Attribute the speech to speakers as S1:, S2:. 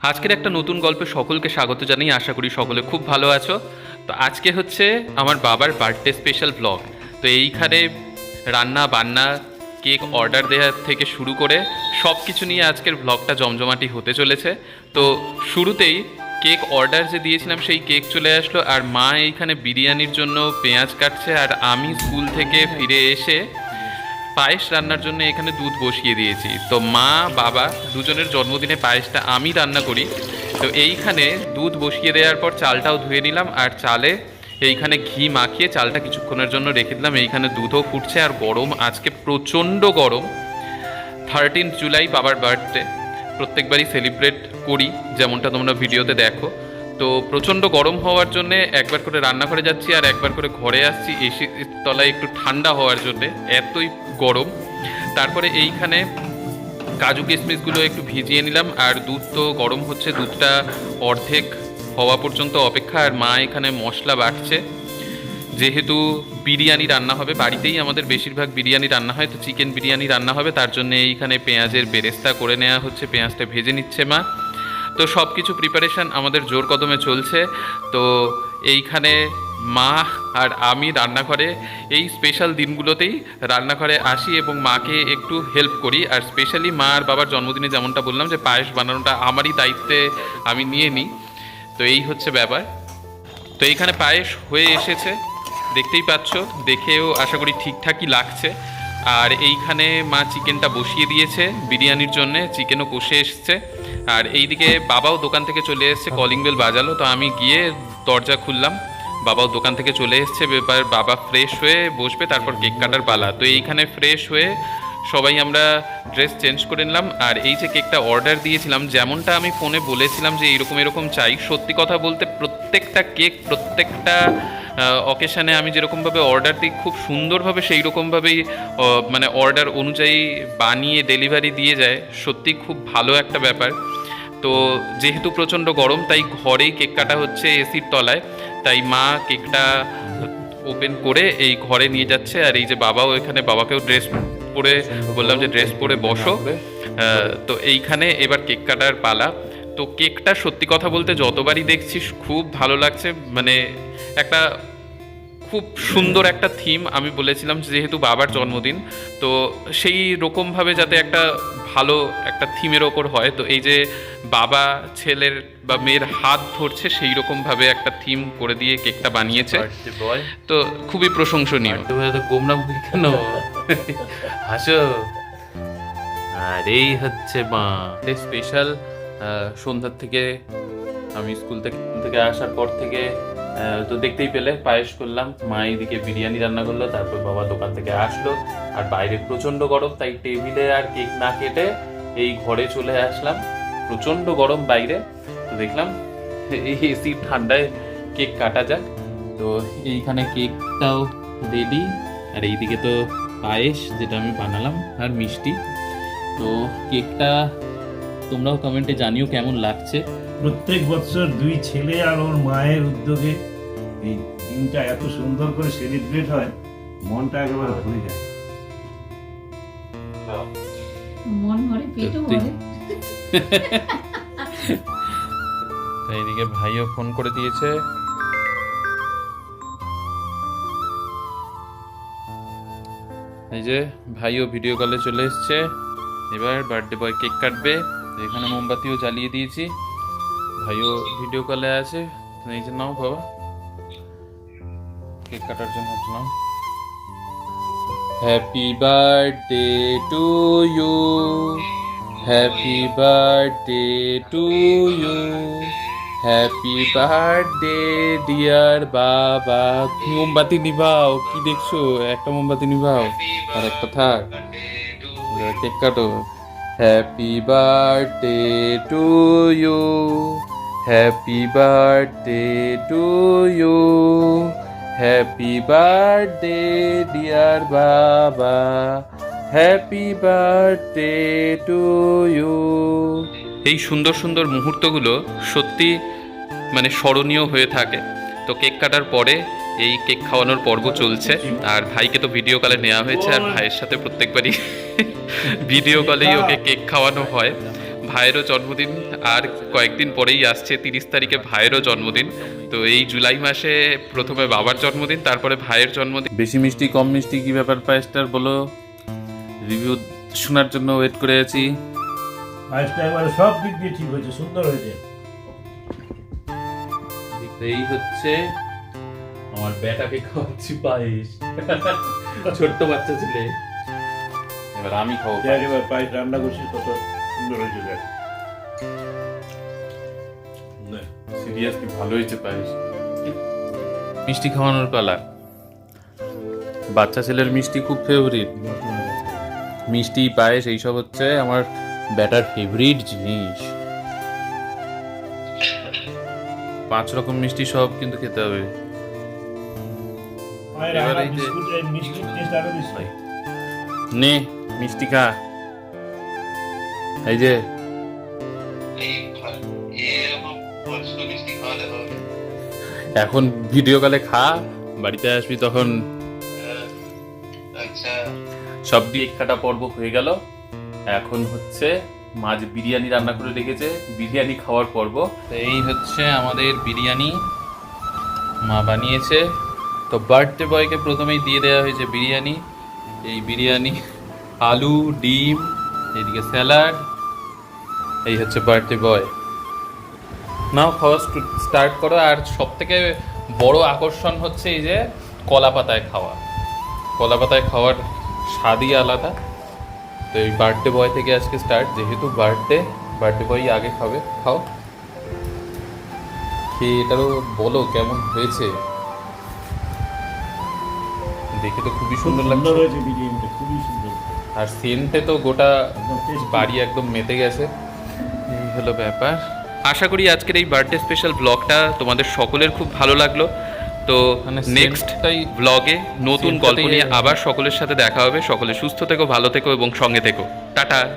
S1: আজকের একটা নতুন গল্পে সকলকে স্বাগত জানাই। আশা করি সকলে খুব ভালো আছো। তো আজকে হচ্ছে আমার বাবার বার্থডে স্পেশাল ব্লগ। তো এইখানে রান্না বান্না, কেক অর্ডার দেওয়ার থেকে শুরু করে সব কিছু নিয়ে আজকের ব্লগটা জমজমাটি হতে চলেছে। তো শুরুতেই কেক অর্ডার যে দিয়েছিলাম সেই কেক চলে আসলো, আর মা এইখানে বিরিয়ানির জন্য পেঁয়াজ কাটছে, আর আমি স্কুল থেকে ফিরে এসে পায়েস রান্নার জন্য এখানে দুধ বসিয়ে দিয়েছি। তো মা বাবা দুজনের জন্মদিনে পায়েসটা আমি রান্না করি। তো এইখানে দুধ বসিয়ে দেওয়ার পর চালটাও ধুয়ে নিলাম, আর চালে এইখানে ঘি মাখিয়ে চালটা কিছুক্ষণের জন্য রেখে দিলাম। এইখানে দুধও ফুটছে, আর গরম আজকে প্রচণ্ড গরম। 13 জুলাই বাবার বার্থডে, প্রত্যেকবারই সেলিব্রেট করি যেমনটা তোমরা ভিডিওতে দেখো। তো প্রচণ্ড গরম হওয়ার জন্যে একবার করে রান্নাঘরে যাচ্ছি আর একবার করে ঘরে আসছি এসির তলায় একটু ঠান্ডা হওয়ার জন্যে, এতই গরম। তারপরে এইখানে কাজু কিশমিশগুলো একটু ভিজিয়ে নিলাম, আর দুধ তো গরম হচ্ছে, দুধটা অর্ধেক হওয়া পর্যন্ত অপেক্ষা। আর মা এখানে মশলা বাটছে, যেহেতু বিরিয়ানি রান্না হবে, বাড়িতেই আমাদের বেশিরভাগ বিরিয়ানি রান্না হয়, তো চিকেন বিরিয়ানি রান্না হবে, তার জন্য এইখানে পেঁয়াজের বেরেস্তা করে নেওয়া হচ্ছে, পেঁয়াজটা ভেজে নিচ্ছে মা। তো সব কিছু প্রিপারেশান আমাদের জোর কদমে চলছে। তো এইখানে মা আর আমি রান্নাঘরে এই স্পেশাল দিনগুলোতেই রান্নাঘরে আসি এবং মাকে একটু হেল্প করি। আর স্পেশালি মা আর বাবার জন্মদিনে যেমনটা বললাম যে পায়েস বানানোটা আমারই দায়িত্বে আমি নিয়ে নিই। তো এই হচ্ছে ব্যাপার। তো এইখানে পায়েস হয়ে এসেছে, দেখতেই পাচ্ছ, দেখেও আশা করি ঠিকঠাকই লাগছে। আর এইখানে মা চিকেনটা বসিয়ে দিয়েছে বিরিয়ানির জন্যে, চিকেনও কষে এসছে। আর এইদিকে বাবাও দোকান থেকে চলে এসছে, কলিং বেল বাজালো, তো আমি গিয়ে দরজা খুললাম। বাবাও দোকান থেকে চলে এসছে, এবার বাবা ফ্রেশ হয়ে বসবে, তারপর কেক কাটার পালা। তো এইখানে ফ্রেশ হয়ে সবাই আমরা ড্রেস চেঞ্জ করে নিলাম। আর এই যে কেকটা অর্ডার দিয়েছিলাম, যেমনটা আমি ফোনে বলেছিলাম যে এরকম এরকম চাই, সত্যি কথা বলতে প্রত্যেকটা কেক প্রত্যেকটা অকেশানে আমি যেরকমভাবে অর্ডার দিই খুব সুন্দরভাবে সেই রকমভাবেই মানে অর্ডার অনুযায়ী বানিয়ে ডেলিভারি দিয়ে যায়। সত্যি খুব ভালো একটা ব্যাপার। তো যেহেতু প্রচণ্ড গরম, তাই ঘরেই কেক কাটা হচ্ছে এসির তলায়। তাই মা কেকটা ওপেন করে এই ঘরে নিয়ে যাচ্ছে। আর এই যে বাবাও এখানে, বাবাকেও ড্রেস পরে বললাম যে ড্রেস পরে বসো। তো এইখানে এবার কেক কাটার পালা। তো কেকটা সত্যি কথা বলতে যতবারই দেখছি খুব ভালো লাগছে, মানে একটা খুব সুন্দর একটা থিম। আমি বলেছিলাম যেহেতু বাবার জন্মদিন, তো সেই রকমভাবে যাতে একটা ভালো একটা থিমের ওপর হয়। তো এই যে বাবা ছেলের বা মেয়ের হাত ধরছে সেই রকমভাবে একটা থিম করে দিয়ে কেকটা বানিয়েছে। তো খুবই প্রশংসনীয়।
S2: গোমরা মুখে কেন হাসো? আর এই হচ্ছে মা
S1: স্পেশাল সন্ধ্যার থেকে আমি স্কুল থেকে আসার পর থেকে তো দেখতেই পেলে পায়েস করলাম, মা এইদিকে বিরিয়ানি রান্না করলো, তারপর বাবা দোকান থেকে আসলো। আর বাইরে প্রচণ্ড গরম, তাই টেবিলে আর কেক না কেটে এই ঘরে চলে আসলাম। প্রচণ্ড গরম বাইরে, তো দেখলাম এই এসি ঠান্ডায় কেক কাটা যাক। তো এইখানে কেকটাও রেডি, আর এইদিকে তো পায়েস যেটা আমি বানালাম আর মিষ্টি। তো কেকটা তোমরাও কমেন্টে জানিও কেমন লাগছে।
S3: প্রত্যেক বছর দুই ছেলে আর ওর মায়ের উদ্যোগে এই দিনটা এত সুন্দর করে সেলিব্রেট হয়, মনটা একেবারে ভরে যায়।
S4: মন ভরে, পেটও ভরে।
S1: এইদিকে ভাইও ফোন করে দিয়েছে। এই যে ভাইও ভিডিও কলে চলে এসছে। এবার বার্থডে বয় কেক কাটবে। এখানে মোমবাতিও জ্বালিয়ে দিয়েছি, ভাইও ভিডিও কলে আছে। এই যে নাও বাবা, কেক কাটার জন্য নাও। Happy birthday to you, happy birthday to you, happy birthday dear বাবা। মোমবাতি নিভাও, কি দেখছো? একটা মোমবাতি নিভাও আর একটা থাক, কেক কাটো। Happy birthday to you, happy birthday to you, happy birthday dear বাবা, হ্যাপি বার্থডে টু ইউ। এই সুন্দর সুন্দর মুহূর্তগুলো সত্যি মানে স্মরণীয় হয়ে থাকে। তো কেক কাটার পরে এই কেক খাওয়ানোর পর্ব চলছে। আর ভাইকে তো ভিডিও কলে নেওয়া হয়েছে, আর ভাইয়ের সাথে প্রত্যেকবারই ভিডিও কলেই ওকে কেক খাওয়ানো হয়। ভাইয়েরও জন্মদিন আর কয়েকদিন পরেই আসছে, 30 তারিখে ভাইয়েরও জন্মদিন। তো এই জুলাই মাসে প্রথমে বাবার জন্মদিন, তারপরে ভাইয়ের জন্মদিন।
S2: বেশি মিষ্টি কম মিষ্টি কি ব্যাপার পায়েসটার বলো, রিভিউ শোনার জন্য ওয়েট করে আছি।
S3: পায়েসটা একবারে সব দিক দিয়ে ঠিক হয়েছে, সুন্দর হয়েছে।
S2: এই হচ্ছে আমার বেটাকে খাওয়াচ্ছি পায়েস, ছোট্ট বাচ্চা ছেলে। এবার আমি খাবো।
S3: দেখ এবার পায়েস রান্না করছিস কত সুন্দর হয়েছে দেখ।
S2: সিরিয়াসলি ভালো হয়েছে পায়েস। মিষ্টি খাওয়ানোর পালা। বাচ্চা ছেলের মিষ্টি খুব ফেভারিট। মিষ্টি পায়েস এইসব হচ্ছে আমার ব্যাটার ফেভারিট জিনিস। 5 রকম মিষ্টি সব কিন্তু খেতে হবে।
S3: মায়ের
S2: এবার
S3: রান্না
S2: এই যে-
S3: বিস্কুটের মিষ্টির টেস্ট আরো বেশি।
S2: নে মিষ্টি খা। এই যে এখন ভিডিও কলে খা, বাড়িতে আসবি তখন। সব দিয়ে কাটা পর্ব হয়ে গেল। এখন হচ্ছে মাছ বিরিয়ানি রান্না করে রেখেছে, বিরিয়ানি খাওয়ার পর্ব। তো এই হচ্ছে আমাদের বিরিয়ানি, মা বানিয়েছে। তো বার্থডে বয়কে প্রথমেই দিয়ে দেওয়া হয়েছে বিরিয়ানি। এই বিরিয়ানি আলু, ডিম, এইদিকে স্যালাড। এই হচ্ছে বার্থডে বয়। নাও খাওয়া স্টার্ট করো। আর সব থেকে বড় আকর্ষণ হচ্ছে এই যে কলা পাতায় খাওয়া। কলা পাতায় খাওয়ার স্বাদই আলাদা। তো এই বার্থডে বয় থেকে আজকে স্টার্ট, যেহেতু বার্থডে বয় আগে খাবে। খাও, খেয়ে এটারও বলো কেমন হয়েছে। দেখে তো খুবই সুন্দর
S3: সুন্দর
S2: লাগছে,
S3: হয়েছে বিরিয়ানিটা, খুবই সুন্দর।
S2: আর সেন্টে তো গোটা
S3: একদম tasty।
S2: বাড়ি একদম মেতে গেছে। এই হলো ব্যাপার।
S1: আশা করি আজকের এই বার্থডে স্পেশাল ব্লগটা তোমাদের সকলের খুব ভালো লাগলো। তো
S2: মানে
S1: নেক্সট
S2: সেন্টটাই
S1: ব্লগে নতুন
S2: সেন্টটাই
S1: গল্প নিয়ে আবার সকলের সাথে দেখা হবে। সকলে সুস্থ থেকো, ভালো থেকো এবং সঙ্গে থেকো। টাটা।